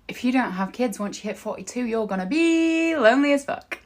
If you don't have kids once you hit 42, you're gonna be lonely as fuck.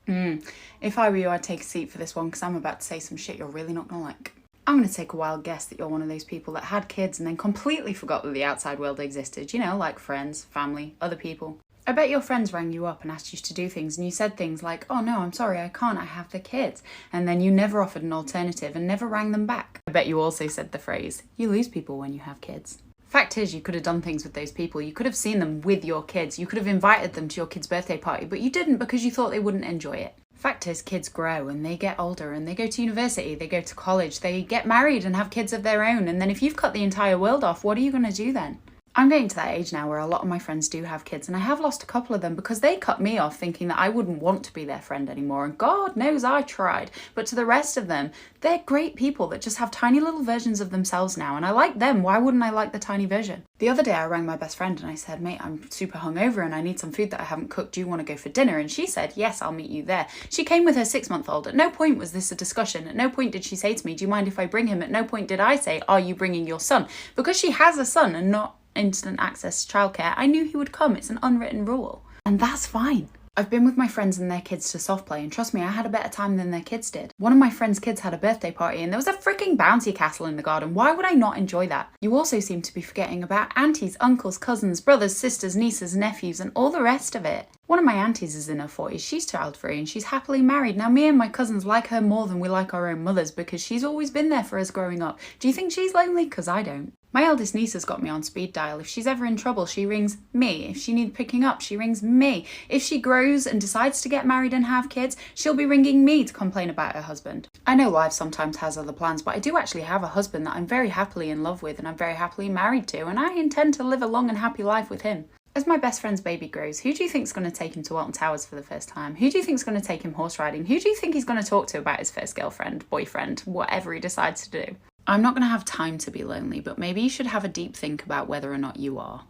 If I were you, I'd take a seat for this one because I'm about to say some shit you're really not gonna like. I'm gonna take a wild guess that you're one of those people that had kids and then completely forgot that the outside world existed. You know, like friends, family, other people. I bet your friends rang you up and asked you to do things and you said things like, oh no, I'm sorry, I can't, I have the kids. And then you never offered an alternative and never rang them back. I bet you also said the phrase, you lose people when you have kids. Fact is, you could have done things with those people. You could have seen them with your kids. You could have invited them to your kid's birthday party, but you didn't because you thought they wouldn't enjoy it. Fact is, kids grow and they get older and they go to university, they go to college, they get married and have kids of their own. And then if you've cut the entire world off, what are you going to do then? I'm getting to that age now where a lot of my friends do have kids, and I have lost a couple of them because they cut me off thinking that I wouldn't want to be their friend anymore, and God knows I tried. But to the rest of them, they're great people that just have tiny little versions of themselves now, and I like them. Why wouldn't I like the tiny version? The other day I rang my best friend and I said, mate, I'm super hungover and I need some food that I haven't cooked. Do you want to go for dinner? And she said, yes, I'll meet you there. She came with her 6-month-old. At no point was this a discussion. At no point did she say to me, do you mind if I bring him? At no point did I say, are you bringing your son? Because she has a son and not instant access to childcare, I knew he would come. It's an unwritten rule. And that's fine. I've been with my friends and their kids to soft play, and trust me, I had a better time than their kids did. One of my friends' kids had a birthday party and there was a freaking bouncy castle in the garden. Why would I not enjoy that? You also seem to be forgetting about aunties, uncles, cousins, brothers, sisters, nieces, nephews, and all the rest of it. One of my aunties is in her 40s, she's child-free and she's happily married. Now me and my cousins like her more than we like our own mothers because she's always been there for us growing up. Do you think she's lonely? Because I don't. My eldest niece has got me on speed dial. If she's ever in trouble, she rings me. If she needs picking up, she rings me. If she grows and decides to get married and have kids, she'll be ringing me to complain about her husband. I know life sometimes has other plans, but I do actually have a husband that I'm very happily in love with and I'm very happily married to, and I intend to live a long and happy life with him. As my best friend's baby grows, who do you think's going to take him to Alton Towers for the first time? Who do you think's going to take him horse riding? Who do you think he's going to talk to about his first girlfriend, boyfriend, whatever he decides to do? I'm not going to have time to be lonely, but maybe you should have a deep think about whether or not you are.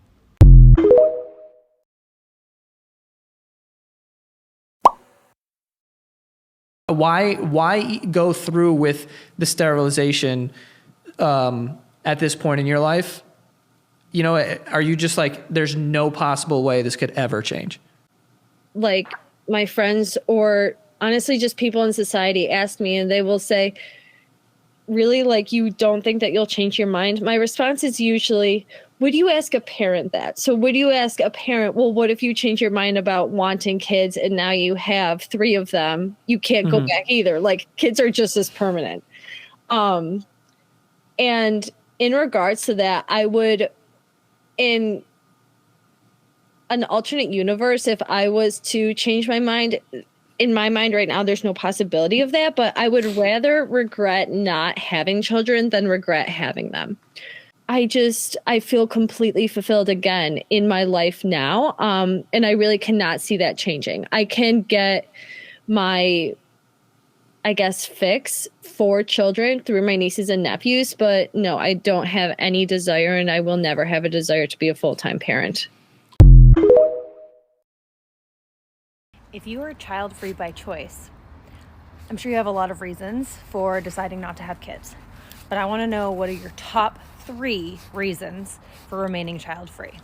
Why go through with the sterilization at this point in your life? You know, are you just like, there's no possible way this could ever change? Like my friends or honestly just people in society ask me and they will say, really, like, you don't think that you'll change your mind? My response is usually, would you ask a parent that? So would you ask a parent, well, what if you change your mind about wanting kids and now you have 3 of them? You can't go back either. Like, kids are just as permanent. And in regards to that, I would, in an alternate universe, if I was to change my mind, in my mind right now, there's no possibility of that, but I would rather regret not having children than regret having them. I feel completely fulfilled again in my life now. And I really cannot see that changing. I can get my, I guess, fix for children through my nieces and nephews, but no, I don't have any desire and I will never have a desire to be a full-time parent. If you are child-free by choice, I'm sure you have a lot of reasons for deciding not to have kids, but I want to know, what are your top 3 reasons for remaining child-free?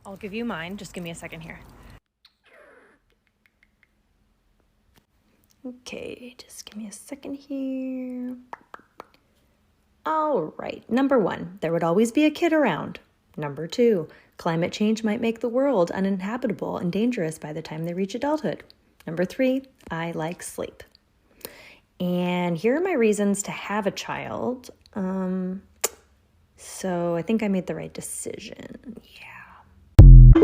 I'll give you mine. Just give me a second here. Okay, just give me a second here. All right, number 1, there would always be a kid around. Number 2, climate change might make the world uninhabitable and dangerous by the time they reach adulthood. Number 3, I like sleep. And here are my reasons to have a child. So I think I made the right decision. Yeah.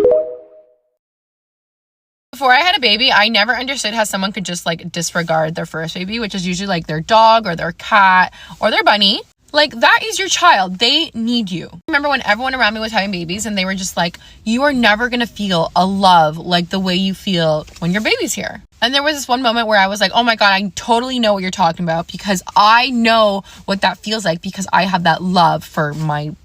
Before I had a baby, I never understood how someone could just like disregard their first baby, which is usually like their dog or their cat or their bunny. Like, that is your child. They need you. I remember when everyone around me was having babies and they were just like, you are never going to feel a love like the way you feel when your baby's here. And there was this one moment where I was like, oh my God, I totally know what you're talking about, because I know what that feels like because I have that love for my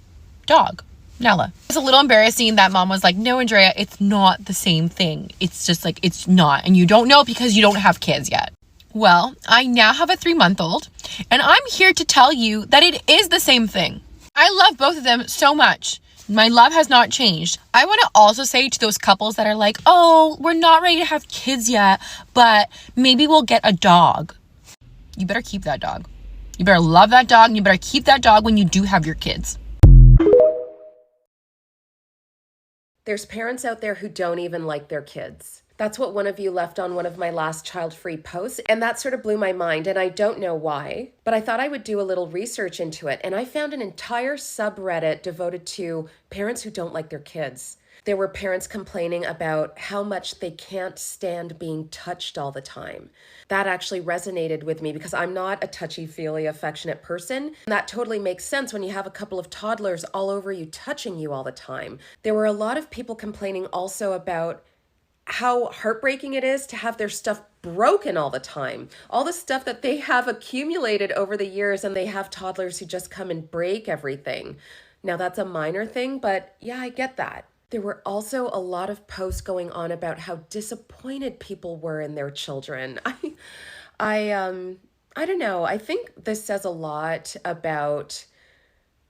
dog, Nella. It's a little embarrassing that mom was like, no, Andrea, it's not the same thing. It's just like, it's not. And you don't know because you don't have kids yet. Well, I now have a 3-month-old, and I'm here to tell you that it is the same thing. I love both of them so much. My love has not changed. I want to also say to those couples that are like, oh, we're not ready to have kids yet, but maybe we'll get a dog. You better keep that dog. You better love that dog, and you better keep that dog when you do have your kids. There's parents out there who don't even like their kids. That's what one of you left on one of my last child-free posts, and that sort of blew my mind, and I don't know why, but I thought I would do a little research into it, and I found an entire subreddit devoted to parents who don't like their kids. There were parents complaining about how much they can't stand being touched all the time. That actually resonated with me because I'm not a touchy-feely, affectionate person. That totally makes sense when you have a couple of toddlers all over you touching you all the time. There were a lot of people complaining also about how heartbreaking it is to have their stuff broken all the time. All the stuff that they have accumulated over the years, and they have toddlers who just come and break everything. Now that's a minor thing, but yeah, I get that. There were also a lot of posts going on about how disappointed people were in their children. I don't know. I think this says a lot about,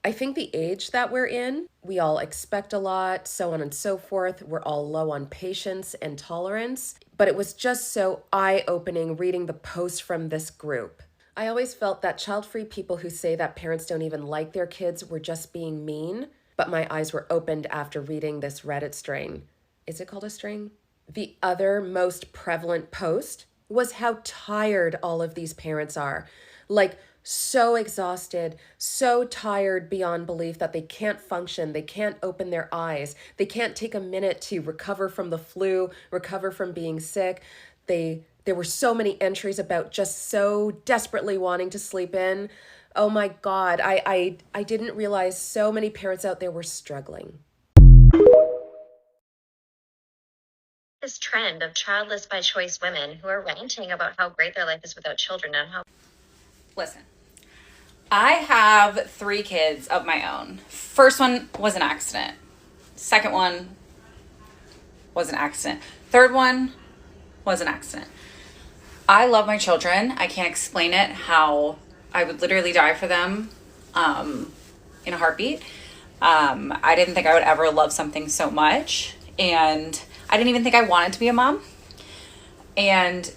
I think the age that we're in. We all expect a lot, so on and so forth. We're all low on patience and tolerance. But it was just so eye-opening reading the posts from this group. I always felt that child-free people who say that parents don't even like their kids were just being mean. But my eyes were opened after reading this Reddit string. Is it called a string? The other most prevalent post was how tired all of these parents are. Like, so exhausted, so tired beyond belief that they can't function, they can't open their eyes, they can't take a minute to recover from the flu, recover from being sick. There were so many entries about just so desperately wanting to sleep in. Oh my God, I didn't realize so many parents out there were struggling. This trend of childless by choice women who are ranting about how great their life is without children and how... Listen, I have 3 kids of my own. First one was an accident. Second one was an accident. Third one was an accident. I love my children. I can't explain it, how I would literally die for them in a heartbeat. I didn't think I would ever love something so much. And I didn't even think I wanted to be a mom. And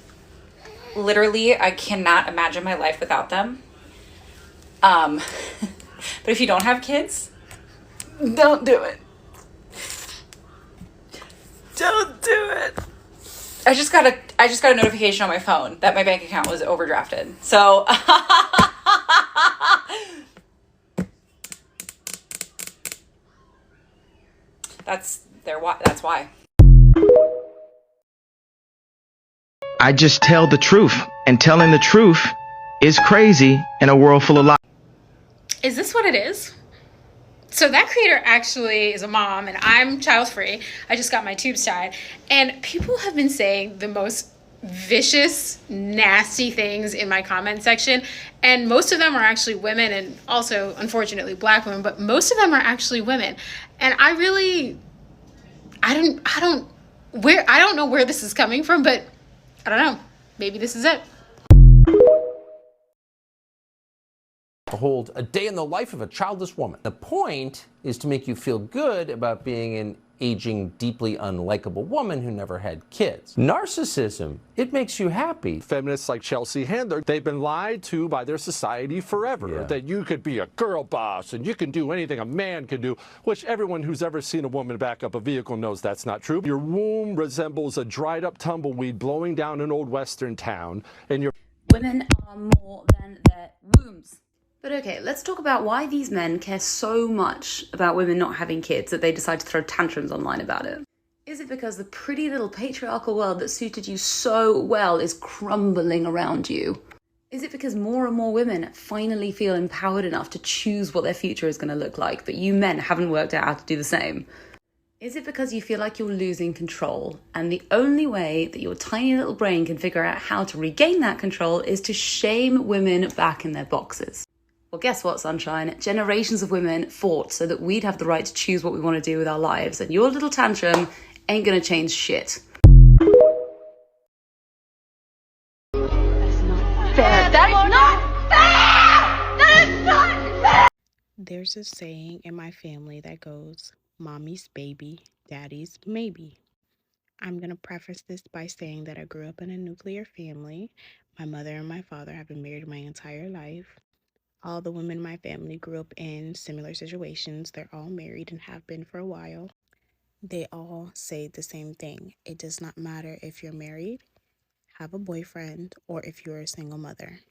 literally, I cannot imagine my life without them. But if you don't have kids, don't do it. Don't do it. I just got a notification on my phone that my bank account was overdrafted. So that's why. I just tell the truth, and telling the truth is crazy in a world full of lies. Is this what it is? So that creator actually is a mom, and I'm child-free. I just got my tubes tied. And people have been saying the most vicious, nasty things in my comment section. And most of them are actually women, and also, unfortunately, Black women, but most of them are actually women. And I don't know where this is coming from, but I don't know. Maybe this is it. Hold a day in the life of a childless woman. The point is to make you feel good about being an aging, deeply unlikable woman who never had kids. Narcissism, it makes you happy. Feminists like Chelsea Handler, they've been lied to by their society forever. That you could be a girl boss and you can do anything a man can do, which everyone who's ever seen a woman back up a vehicle knows that's not true. Your womb resembles a dried up tumbleweed blowing down an old western town, and your... Women are more than their wombs. But okay, let's talk about why these men care so much about women not having kids that they decide to throw tantrums online about it. Is it because the pretty little patriarchal world that suited you so well is crumbling around you? Is it because more and more women finally feel empowered enough to choose what their future is going to look like, but you men haven't worked out how to do the same? Is it because you feel like you're losing control, and the only way that your tiny little brain can figure out how to regain that control is to shame women back in their boxes? Well, guess what, sunshine? Generations of women fought so that we'd have the right to choose what we want to do with our lives, and your little tantrum ain't gonna change shit. There's a saying in my family that goes, mommy's baby, daddy's maybe. I'm going to preface this by saying that I grew up in a nuclear family. My mother and my father have been married my entire life. All the women in my family grew up in similar situations. They're all married and have been for a while. They all say the same thing. It does not matter if you're married, have a boyfriend, or if you're a single mother.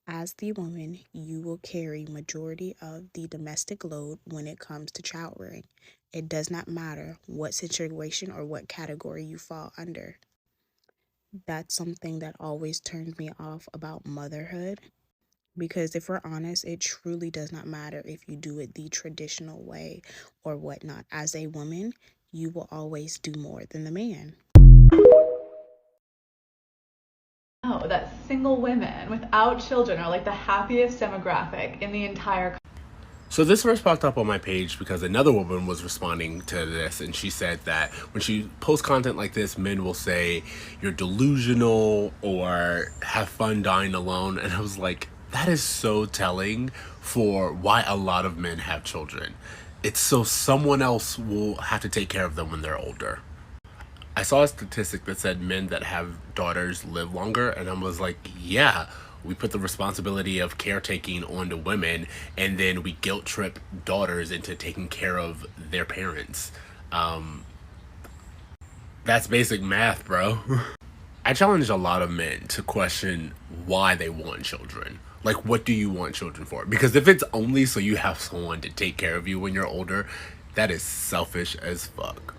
As the woman, you will carry majority of the domestic load when it comes to child rearing. It does not matter what situation or what category you fall under. That's something that always turns me off about motherhood, because if we're honest, it truly does not matter if you do it the traditional way or whatnot. As a woman, you will always do more than the man. Oh, that single women without children are like the happiest demographic in the entire. So this first popped up on my page because another woman was responding to this, and she said that when she posts content like this, men will say you're delusional or have fun dying alone. And I was like, that is so telling for why a lot of men have children. It's so someone else will have to take care of them when they're older. I saw a statistic that said men that have daughters live longer, and I was like, yeah, we put the responsibility of caretaking onto women, and then we guilt trip daughters into taking care of their parents. That's basic math, bro. I challenge a lot of men to question why they want children. Like, what do you want children for? Because if it's only so you have someone to take care of you when you're older, that is selfish as fuck.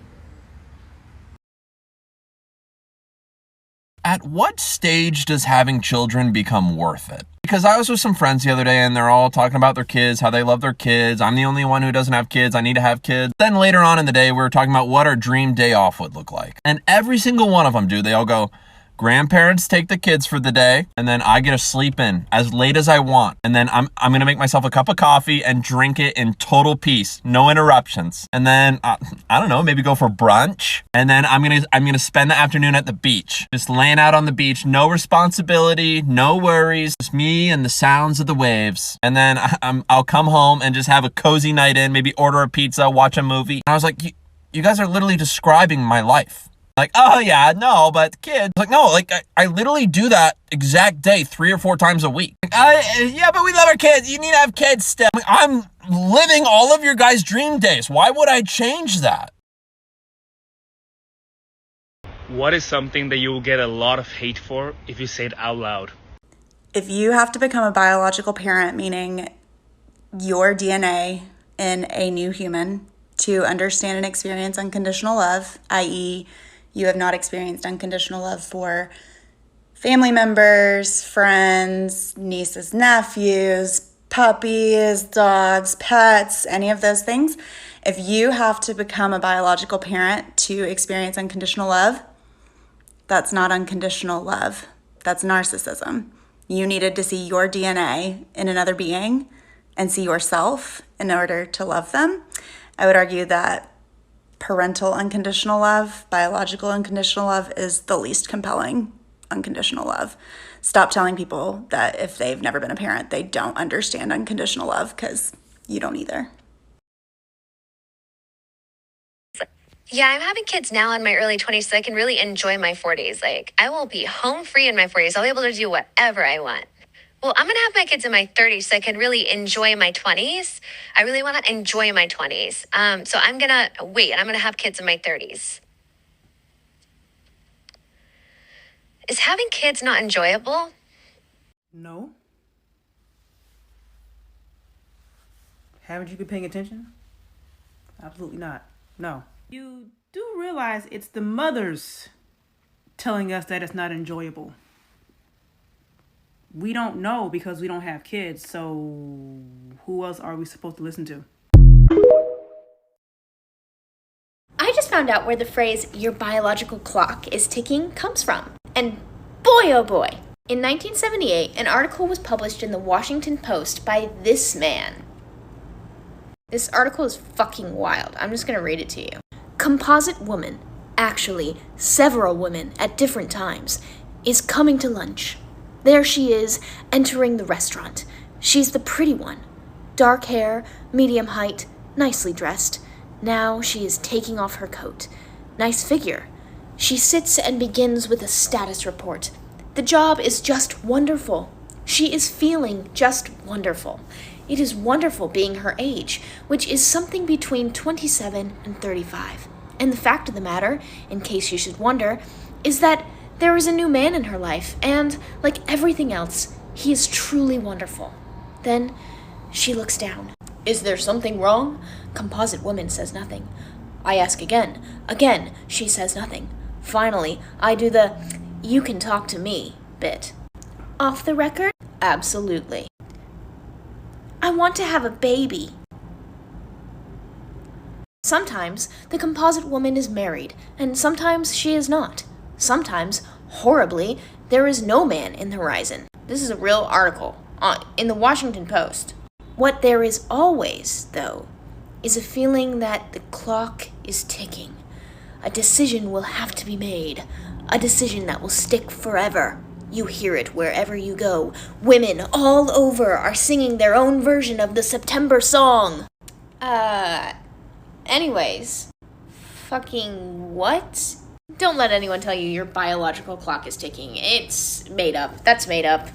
At what stage does having children become worth it? Because I was with some friends the other day and they're all talking about their kids, how they love their kids. I'm the only one who doesn't have kids. I need to have kids. Then later on in the day, we were talking about what our dream day off would look like. And every single one of them do. They all go, grandparents take the kids for the day, and then I get to sleep in as late as I want. And then I'm going to make myself a cup of coffee and drink it in total peace, no interruptions. And then I don't know, maybe go for brunch. And then I'm going to spend the afternoon at the beach, just laying out on the beach, no responsibility, no worries, just me and the sounds of the waves. And then I'll come home and just have a cozy night in, maybe order a pizza, watch a movie. And I was like, you guys are literally describing my life. Like, oh yeah, no, but kids. Like, no, like I literally do that exact day 3 or 4 times a week. Like, yeah, but we love our kids. You need to have kids still. Like, I'm living all of your guys' dream days. Why would I change that? What is something that you will get a lot of hate for if you say it out loud? If you have to become a biological parent, meaning your DNA in a new human, to understand and experience unconditional love, i.e., you have not experienced unconditional love for family members, friends, nieces, nephews, puppies, dogs, pets, any of those things. If you have to become a biological parent to experience unconditional love, that's not unconditional love. That's narcissism. You needed to see your DNA in another being and see yourself in order to love them. I would argue that parental unconditional love, biological unconditional love, is the least compelling unconditional love. Stop telling people that if they've never been a parent, they don't understand unconditional love, because you don't either. Yeah, I'm having kids now in my early 20s, so I can really enjoy my 40s. Like, I will be home free in my 40s. I'll be able to do whatever I want. Well, I'm going to have my kids in my 30s so I can really enjoy my 20s. I really want to enjoy my 20s. So I'm going to wait, and I'm going to have kids in my 30s. Is having kids not enjoyable? No. Haven't you been paying attention? Absolutely not. No. You do realize it's the mothers telling us that it's not enjoyable. We don't know because we don't have kids, so who else are we supposed to listen to? I just found out where the phrase, your biological clock is ticking, comes from. And boy, oh boy. In 1978, an article was published in the Washington Post by this man. This article is fucking wild. I'm just gonna read it to you. Composite woman, actually several women at different times, is coming to lunch. There she is, entering the restaurant. She's the pretty one. Dark hair, medium height, nicely dressed. Now she is taking off her coat. Nice figure. She sits and begins with a status report. The job is just wonderful. She is feeling just wonderful. It is wonderful being her age, which is something between 27 and 35. And the fact of the matter, in case you should wonder, is that there is a new man in her life, and, like everything else, he is truly wonderful. Then she looks down. Is there something wrong? Composite woman says nothing. I ask again. Again, she says nothing. Finally, I do the "you can talk to me" bit. Off the record? Absolutely. I want to have a baby. Sometimes the composite woman is married, and sometimes she is not. Sometimes, horribly, there is no man in the horizon. This is a real article in the Washington Post. What there is always, though, is a feeling that the clock is ticking. A decision will have to be made. A decision that will stick forever. You hear it wherever you go. Women all over are singing their own version of the September song. Anyways. Fucking what? Don't let anyone tell you your biological clock is ticking. It's made up. That's made up.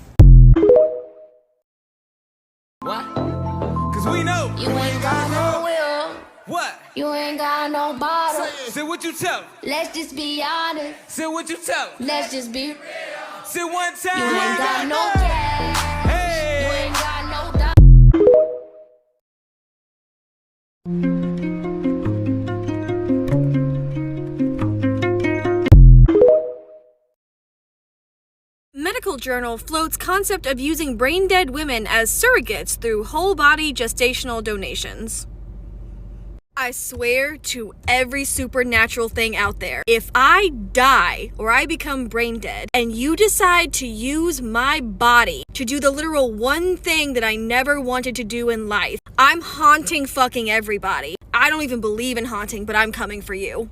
What? Cause we know You ain't got no will. What? You ain't got no bottle. Say what you tell. Let's just be honest. Say what you tell. Let's just be real. Say one time. You ain't got no cash. Hey. You ain't got no doubt. Medical Journal floats concept of using brain-dead women as surrogates through whole-body gestational donations. I swear to every supernatural thing out there, if I die or I become brain dead and you decide to use my body to do the literal one thing that I never wanted to do in life, I'm haunting fucking everybody. I don't even believe in haunting, but I'm coming for you.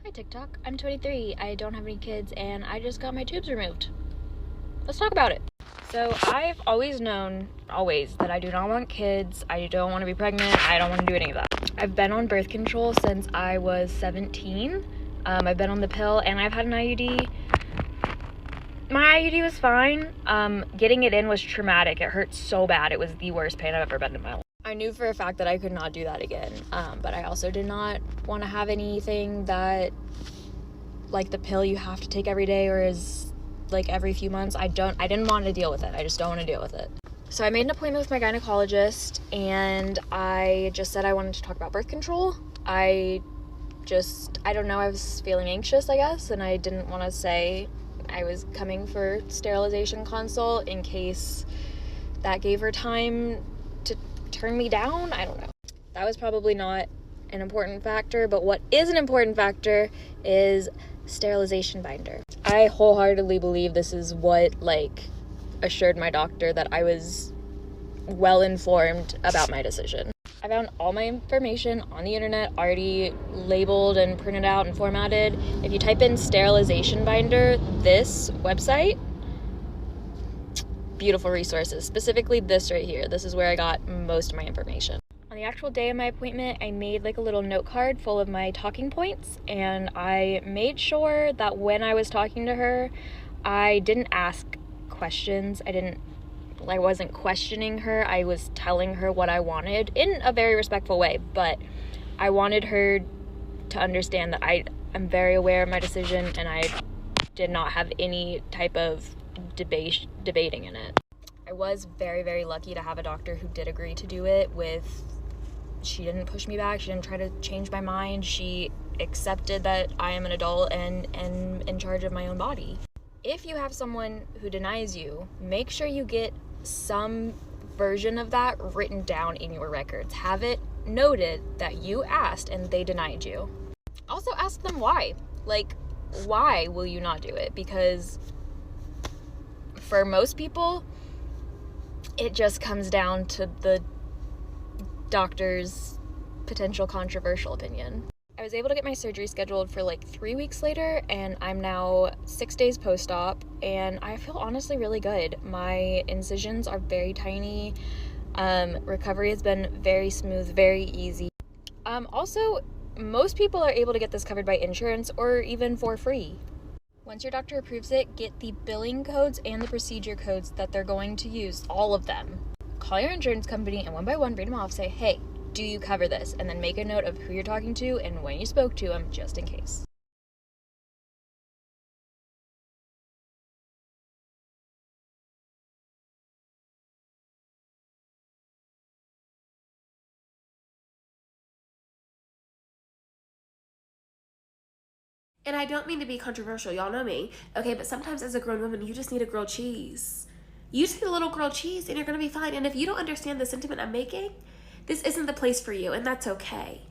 Hi TikTok, I'm 23, I don't have any kids, and I just got my tubes removed. Let's talk about it. So I've always known, that I do not want kids, I don't want to be pregnant, I don't want to do any of that. I've been on birth control since I was 17. I've been on the pill, and I've had an IUD. My IUD was fine. Getting it in was traumatic. It hurt so bad. It was the worst pain I've ever been in my life. I knew for a fact that I could not do that again, but I also did not want to have anything that, like the pill you have to take every day or is like every few months. I didn't want to deal with it. I just don't want to deal with it. So I made an appointment with my gynecologist, and I just said I wanted to talk about birth control. I don't know, I was feeling anxious, I guess, and I didn't want to say I was coming for sterilization consult in case that gave her time to turn me down. I don't know. That was probably not an important factor, but what is an important factor is sterilization binder. I wholeheartedly believe this is what assured my doctor that I was well informed about my decision. I found all my information on the internet already labeled and printed out and formatted. If you type in sterilization binder, this website, beautiful resources, specifically this right here. This is where I got most of my information. On the actual day of my appointment, I made a little note card full of my talking points, and I made sure that when I was talking to her, I didn't ask questions. I wasn't questioning her. I was telling her what I wanted in a very respectful way, but I wanted her to understand that I am very aware of my decision, and I did not have any type of debating in it. I was very, very lucky to have a doctor who did agree to do it. She didn't push me back. She didn't try to change my mind. She accepted that I am an adult and in charge of my own body. If you have someone who denies you, make sure you get some version of that written down in your records. Have it noted that you asked and they denied you. Also ask them why. Why will you not do it? Because for most people, it just comes down to the doctor's potential controversial opinion. I was able to get my surgery scheduled for like 3 weeks later, and I'm now 6 days post-op, and I feel honestly really good. My incisions are very tiny. Recovery has been very smooth, very easy. Also, most people are able to get this covered by insurance or even for free. Once your doctor approves it, get the billing codes and the procedure codes that they're going to use, all of them. Call your insurance company and one by one read them off, say, hey, do you cover this? And then make a note of who you're talking to and when you spoke to them, just in case. And I don't mean to be controversial, y'all know me, okay, but sometimes as a grown woman, you just need a grilled cheese. You just need a little grilled cheese and you're gonna be fine. And if you don't understand the sentiment I'm making, this isn't the place for you, and that's okay.